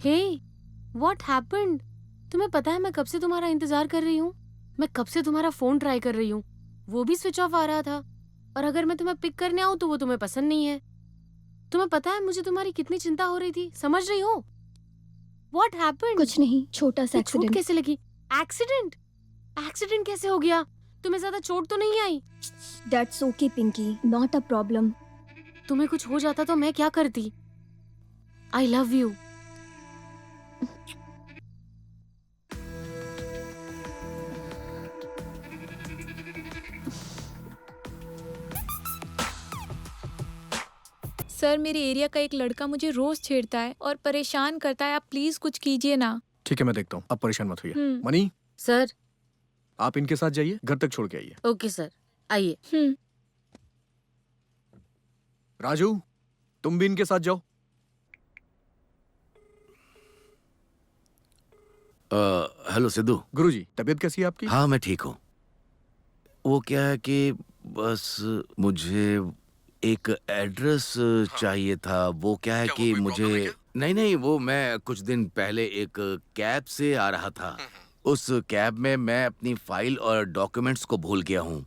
Hey, what happened? तुम्हें पता है मैं कब से तुम्हारा इंतजार कर रही हूँ? मैं कब से तुम्हारा फोन ट्राई कर रही हूँ, वो भी स्विच ऑफ आ रहा था। और अगर मैं तुम्हें पिक करने आऊँ तो वो तुम्हें पसंद नहीं है। तुम्हें पता है मुझे तुम्हारी कितनी चिंता हो रही थी, समझ रही हो? What happened? कुछ नहीं, छोटा सा ये चोट एक्सीडेंट। कैसे लगी? एक्सीडेंट? एक्सीडेंट कैसे हो गया? तुम्हें ज्यादा चोट तो नहीं आई? That's okay Pinky, not a problem. तुम्हें कुछ हो जाता तो मैं क्या करती? I love you. सर, मेरे एरिया का एक लड़का मुझे रोज छेड़ता है और परेशान करता है। आप प्लीज कुछ कीजिए ना। ठीक है, मैं देखता हूँ, आप परेशान मत होइए। हम्म। मनी, सर। आप इनके साथ जाइए, घर तक छोड़ के आइए। ओके सर, आइए। राजू, तुम भी इनके साथ जाओ। हेलो सिद्धू। गुरुजी, तबीयत कैसी है आपकी? हाँ, मैं ठीक हूँ। वो क्या है कि बस मुझे एक एड्रेस चाहिए था। वो क्या है कि मुझे नहीं नहीं, वो मैं कुछ दिन पहले एक कैब से आ रहा था। उस कैब में मैं अपनी फाइल और डॉक्यूमेंट्स को भूल गया हूँ।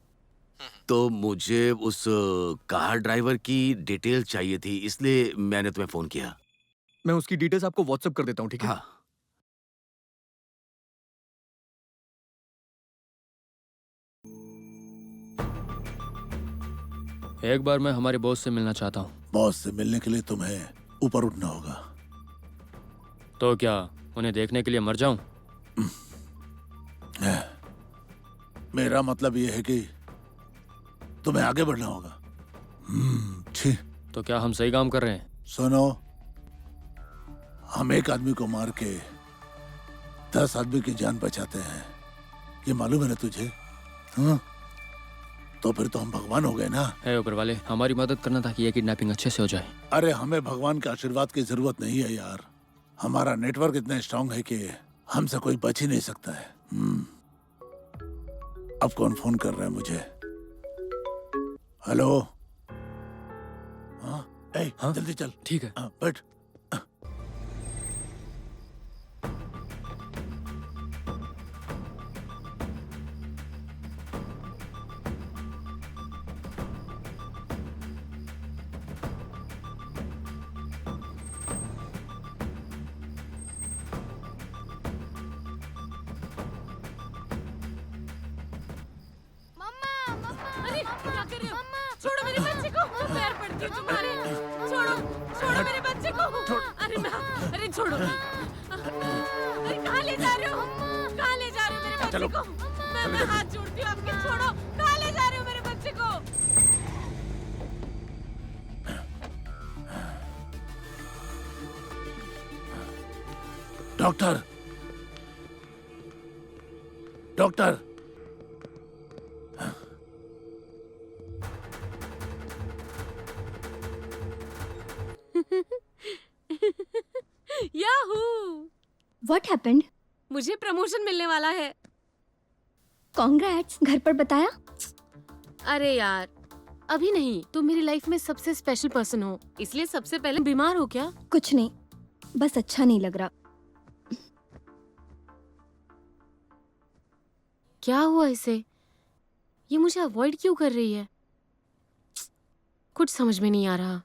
तो मुझे उस कार ड्राइवर की डिटेल चाहिए थी, इसलिए मैंने तुम्हें फोन किया। मैं उसकी डिटेल्स आपको व्हाट्सएप कर देता हूँ, ठीक है? हाँ। एक बार मैं हमारे बॉस से मिलना चाहता हूँ। बॉस से मिलने के लिए तुम्हें ऊपर उठना होगा। तो क्या उन्हें देखने के लिए मर जाऊं? मेरा मतलब यह है कि तुम्हें आगे बढ़ना होगा। छी। तो क्या हम सही काम कर रहे हैं? सुनो, हम एक आदमी को मार के 10 आदमी की जान बचाते हैं, ये मालूम है ना तुझे? हाँ? तो फिर तो हम भगवान हो गए ना। हे ऊपर वाले, हमारी मदद करना ताकि ये किडनैपिंग अच्छे से हो जाए। अरे हमें भगवान के आशीर्वाद की जरूरत नहीं है यार। हमारा नेटवर्क इतना स्ट्रांग है कि हमसे कोई बच ही नहीं सकता है। अब कौन फोन कर रहा है मुझे? हेलो? हाँ? हाँ? जल्दी चल। ठीक है। हाँ, बैठ। अरे क्या कर रहे हो? छोड़ो मेरे बच्चे को, पैर पड़ती हूँ तुम्हारे। छोड़ो, छोड़ो मेरे बच्चे को। अरे मैं, अरे छोड़ो। अरे कहाँ ले जा रहे हो? कहाँ ले जा रहे हो मेरे बच्चे को? मैं हाथ जोड़ती हूँ आपके, छोड़ो। कहाँ ले जा रहे हो मेरे बच्चे को? Doctor, doctor. Yahoo! What happened? मुझे प्रमोशन मिलने वाला है। कॉन्ग्रेट्स। घर पर बताया? अरे यार, अभी नहीं। तुम मेरी लाइफ में सबसे स्पेशल पर्सन हो, इसलिए सबसे पहले। बीमार हो क्या? कुछ नहीं, बस अच्छा नहीं लग रहा। क्या हुआ इसे? ये मुझे अवॉइड क्यों कर रही है? कुछ समझ में नहीं आ रहा।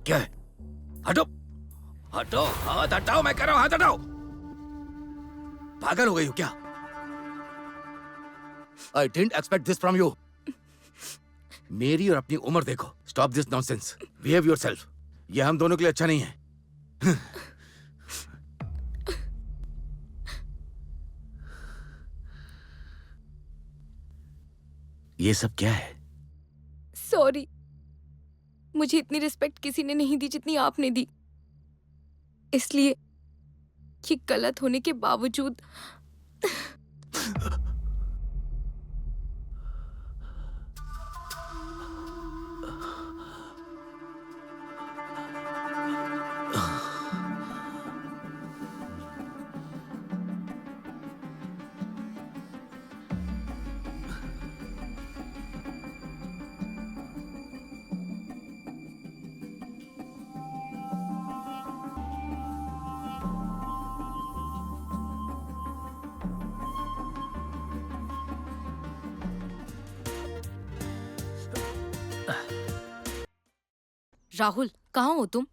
क्या है? हटो, हटो, हाथ हटाओ, मैं कह रहा हूं हाथ हटाओ। पागल हो गई हो क्या? I didn't expect this from you. मेरी और अपनी उम्र देखो। Stop this nonsense, behave yourself. ये हम दोनों के लिए अच्छा नहीं है। ये सब क्या है? सॉरी, मुझे इतनी रिस्पेक्ट किसी ने नहीं दी जितनी आपने दी, इसलिए ये गलत होने के बावजूद राहुल, कहाँ हो तुम?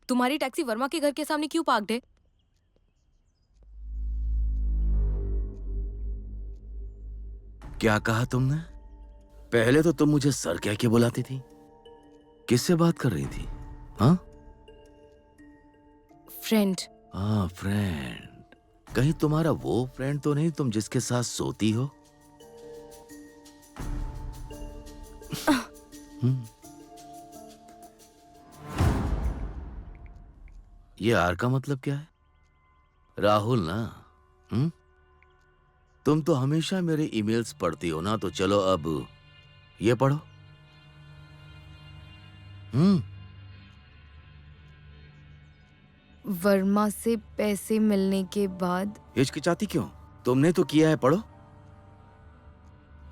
तुम्हारी टैक्सी वर्मा के घर के सामने क्यों पार्क्ड है? क्या कहा तुमने? पहले तो तुम मुझे सर कह के बुलाती थी। किससे बात कर रही थी? हाँ फ्रेंड। हाँ, फ्रेंड। कहीं तुम्हारा वो फ्रेंड तो नहीं तुम जिसके साथ सोती हो? ये आर का मतलब क्या है? राहुल ना? तुम तो हमेशा मेरे ईमेल्स पढ़ती हो ना, तो चलो अब ये पढ़ो। वर्मा से पैसे मिलने के बाद हिचकिचाती क्यों? तुमने तो किया है, पढ़ो।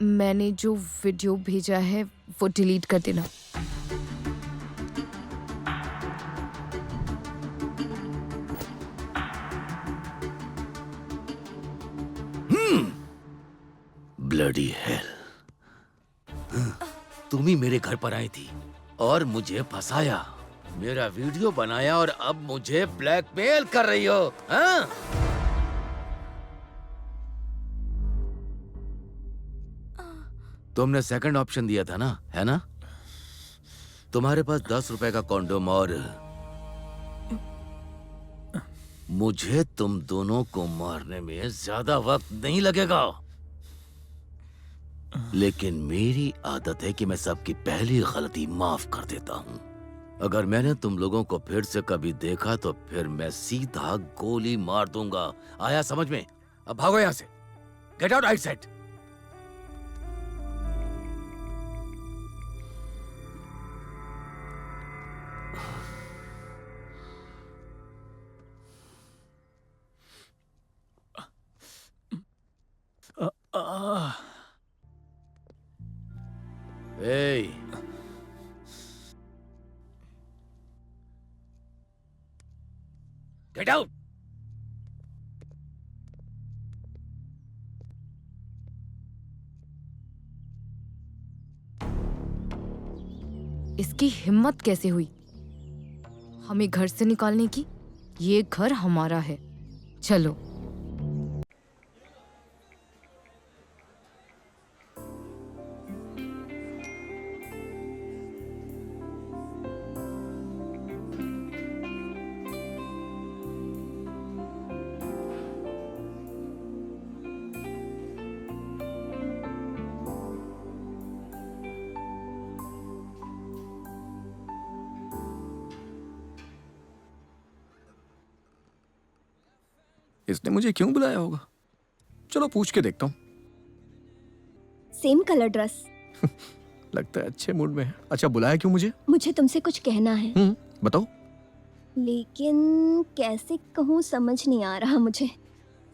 मैंने जो वीडियो भेजा है वो डिलीट कर देना। Bloody hell. तुम ही मेरे घर पर आई थी और मुझे फंसाया, मेरा वीडियो बनाया और अब मुझे ब्लैकमेल कर रही हो, हाँ? तुमने सेकंड ऑप्शन दिया था ना, है ना? तुम्हारे पास 10 रुपए का कॉन्डोम और मुझे तुम दोनों को मारने में ज्यादा वक्त नहीं लगेगा। लेकिन मेरी आदत है कि मैं सबकी पहली गलती माफ कर देता हूं। अगर मैंने तुम लोगों को फिर से कभी देखा तो फिर मैं सीधा गोली मार दूंगा। आया समझ में? अब भागो यहां से। Get out, I said. Hey. Get out. इसकी हिम्मत कैसे हुई हमें घर से निकालने की? ये घर हमारा है, चलो। इसने मुझे क्यों बुलाया होगा? चलो पूछ के देखता हूँ। Same colour dress. लगता है अच्छे मूड में है। अच्छा, बुलाया क्यों मुझे? मुझे तुमसे कुछ कहना है, बताओ। लेकिन कैसे कहूँ समझ नहीं आ रहा मुझे।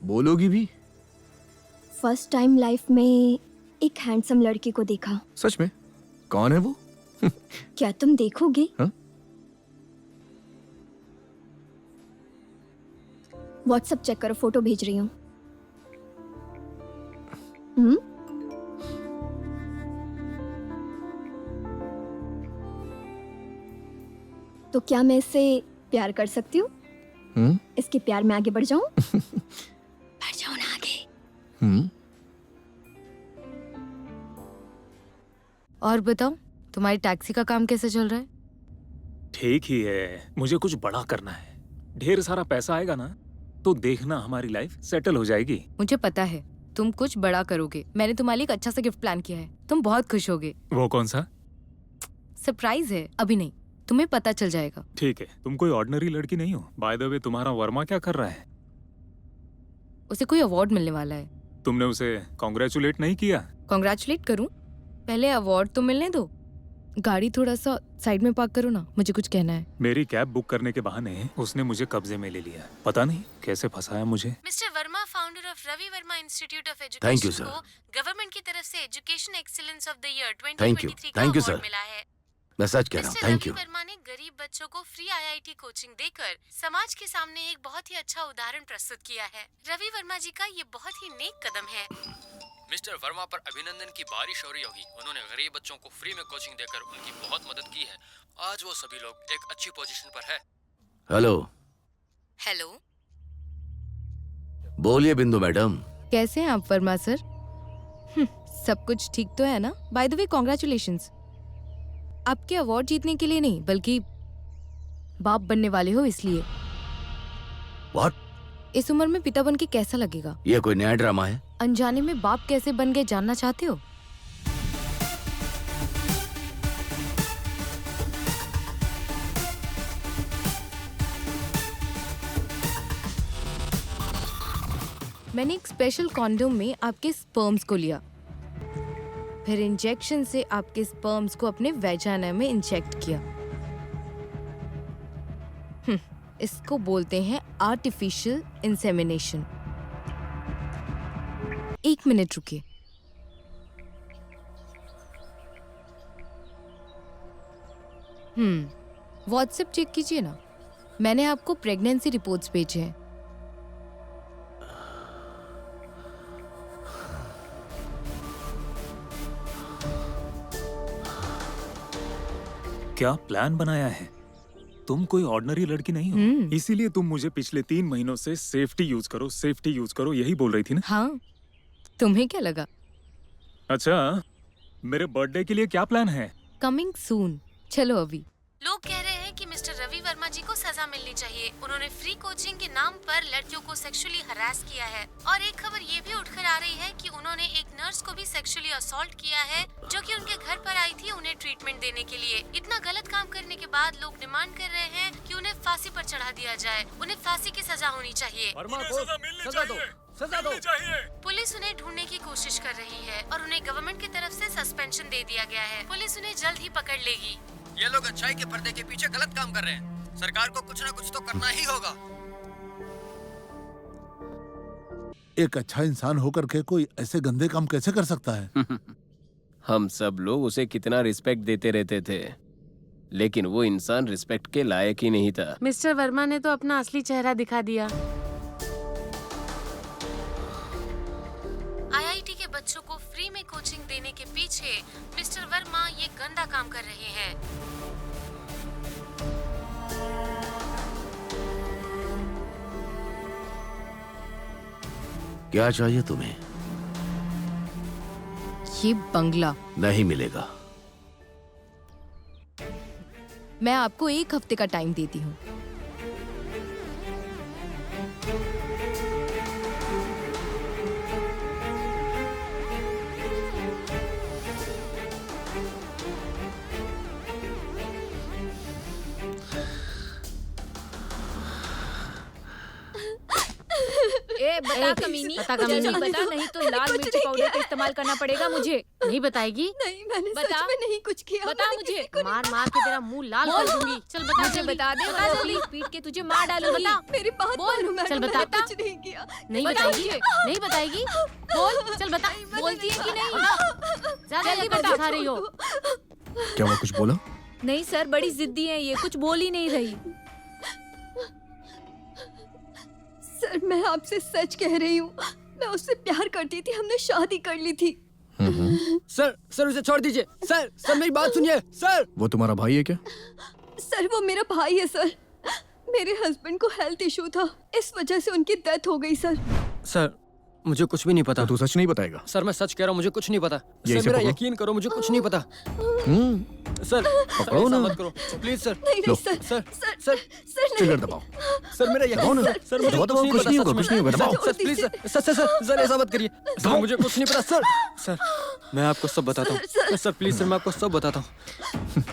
बोलोगी भी? फर्स्ट टाइम लाइफ में एक हैंडसम लड़के को देखा। सच में? कौन है वो? क्या तुम देखोगे? हाँ? व्हाट्सएप चेक करो, फोटो भेज रही हूँ। तो क्या मैं इससे प्यार कर सकती हूँ? इसके प्यार में आगे बढ़ जाऊं? बढ़ जाओ ना आगे। और बताओ, तुम्हारी टैक्सी का काम कैसे चल रहा है? ठीक ही है, मुझे कुछ बड़ा करना है। ढेर सारा पैसा आएगा ना तो देखना हमारी लाइफ सेटल हो जाएगी। मुझे पता है तुम कुछ बड़ा करोगे। मैंने तुम्हारे लिए एक अच्छा सा गिफ्ट प्लान किया है, तुम बहुत खुश होगे। वो कौन सा? सरप्राइज है, अभी नहीं, तुम्हें पता चल जाएगा। ठीक है, तुम कोई ऑर्डिनरी लड़की नहीं हो। बाय द वे, तुम्हारा वर्मा क्या कर रहा है? उसे कोई अवार्ड मिलने वाला है। तुमने उसे कॉन्ग्रेचुलेट नहीं किया? कॉन्ग्रेचुलेट करूं? पहले अवार्ड तो मिलने दो। गाड़ी थोड़ा सा साइड में पार्क करो ना, मुझे कुछ कहना है। मेरी कैब बुक करने के बहाने उसने मुझे कब्जे में ले लिया। पता नहीं कैसे फंसाया मुझे। Mister Verma, founder of Ravi Verma institute of Thank you, education sir. को गवर्नमेंट की तरफ से education excellence of the year Thank you. 2023 का Thank you, अवार्ड sir. मिला है। मैं सच कह रहा हूँ, mister thank Ravi you. Verma ने गरीब बच्चों को फ्री आईआईटी कोचिंग देकर समाज के सामने एक बहुत ही अच्छा उदाहरण प्रस्तुत किया है। रवि वर्मा जी का ये बहुत ही नेक कदम है। मिस्टर वर्मा पर अभिनंदन की बारिश हो रही होगी। उन्होंने गरीब बच्चों को फ्री में कोचिंग देकर उनकी बहुत मदद की है। आज वो सभी लोग एक अच्छी पोजीशन पर है। हेलो, हेलो, बोलिए बिंदु मैडम। कैसे हैं आप वर्मा सर? सब कुछ ठीक तो है ना? By the way, congratulations. आपके अवार्ड जीतने के लिए नहीं, बल्कि बाप बनने वाले हो इसलिए। व्हाट? इस उम्र में पिता बन के कैसा लगेगा? ये कोई नया ड्रामा है? अनजाने में बाप कैसे बन गए जानना चाहते हो? मैंने एक स्पेशल कॉन्डोम में आपके स्पर्म्स को लिया, फिर इंजेक्शन से आपके स्पर्म्स को अपने वेजाना में इंजेक्ट किया। इसको बोलते हैं आर्टिफिशियल इंसेमिनेशन। एक मिनट रुकिए। व्हाट्सएप चेक कीजिए ना, मैंने आपको प्रेगनेंसी रिपोर्ट्स भेजे हैं। क्या प्लान बनाया है? तुम कोई ऑर्डिनरी लड़की नहीं हो, इसीलिए तुम मुझे पिछले 3 महीनों से सेफ्टी यूज करो यही बोल रही थी ना? हाँ, तुम्हें क्या लगा? अच्छा, मेरे बर्थडे के लिए क्या प्लान है? Coming soon. चलो अभी। लोग कह रहे हैं कि मिस्टर रवि वर्मा जी को सजा मिलनी चाहिए। उन्होंने फ्री कोचिंग के नाम पर लड़कियों को सेक्सुअली हरास किया है। और एक खबर ये भी उठकर आ रही है कि उन्होंने एक नर्स को भी सेक्सुअली असॉल्ट किया है, जो कि उनके घर पर आई थी उन्हें ट्रीटमेंट देने के लिए। इतना गलत काम करने के बाद लोग डिमांड कर रहे हैं कि उन्हें फांसी पर चढ़ा दिया जाए। उन्हें फांसी की सजा होनी चाहिए। पुलिस उन्हें ढूंढने की कोशिश कर रही है और उन्हें गवर्नमेंट की तरफ से सस्पेंशन दे दिया गया है। पुलिस उन्हें जल्द ही पकड़ लेगी। ये लोग अच्छाई के पर्दे के पीछे गलत काम कर रहे हैं। सरकार को कुछ ना कुछ तो करना ही होगा। एक अच्छा इंसान होकर के कोई ऐसे गंदे काम कैसे कर सकता है? हम सब लोग उसे कितना रिस्पेक्ट देते रहते थे, लेकिन वो इंसान रिस्पेक्ट के लायक ही नहीं था। मिस्टर वर्मा ने तो अपना असली चेहरा दिखा दिया। आईआईटी के बच्चों को फ्री में कोचिंग देने के पीछे मिस्टर वर्मा ये गंदा काम कर रहे हैं। क्या चाहिए तुम्हें? ये बंगला। नहीं मिलेगा। मैं आपको 1 हफ्ते का टाइम देती हूँ। बता कमीनी, बता नहीं तो लाल मिर्च पाउडर का इस्तेमाल करना पड़ेगा मुझे। नहीं बताएगी? नहीं, मैंने बता। सच में नहीं कुछ किया। बता मैंने मुझे, किसी को नहीं- मार मार के तेरा मुंह लाल कर दूंगी। चल बता, मुझे बता दे, बता वरना जल्दी। पीट के तुझे मार डालूंगी। बता। मेरी बात मानो मैडम, चल बता। मैंने कुछ नहीं किया। नहीं बता बताएगी? मुझे। नहीं बताएगी? बोल, चल बता। बोलती है कि नहीं? ज्यादा जल्दी बता बता। दिखा रही हो। क्या वो कुछ बोला? नहीं सर, बड़ी जिद्दी है ये, कुछ बोल ही नहीं रही। सर, मैं आपसे सच कह रही हूँ, मैं उससे प्यार करती थी, हमने शादी कर ली थी। सर उसे छोड़ दीजिए। सर मेरी बात सुनिए। सर वो तुम्हारा भाई है क्या? सर, वो मेरा भाई है सर। मेरे हस्बैंड को हेल्थ इशू था, इस वजह से उनकी डेथ हो गई सर। सर मुझे कुछ भी नहीं पता। तो तू सच नहीं बताएगा? सर मैं सच कह रहा हूँ, मुझे कुछ नहीं पता। यही सर से मेरा पकड़ो। यकीन करो, मुझे कुछ नहीं पता। सर पकड़ो ऐसा ना। मत करो प्लीज सर। नहीं लो। नहीं sir, sir sir sir sir नहीं। ट्रिगर दबाओ। सर मेरा यकीन ना। सर मुझे दबाओ, दबाओ, कुछ नहीं होगा, कुछ नहीं होगा, दबाओ। Sir please sir sir sir sir ऐसा मत करिए सर, मुझे कुछ नहीं पता सर। सर मैं आपको सब बताता हूँ सर, सर, प्लीज सर मैं आपको सब बताता हूँ।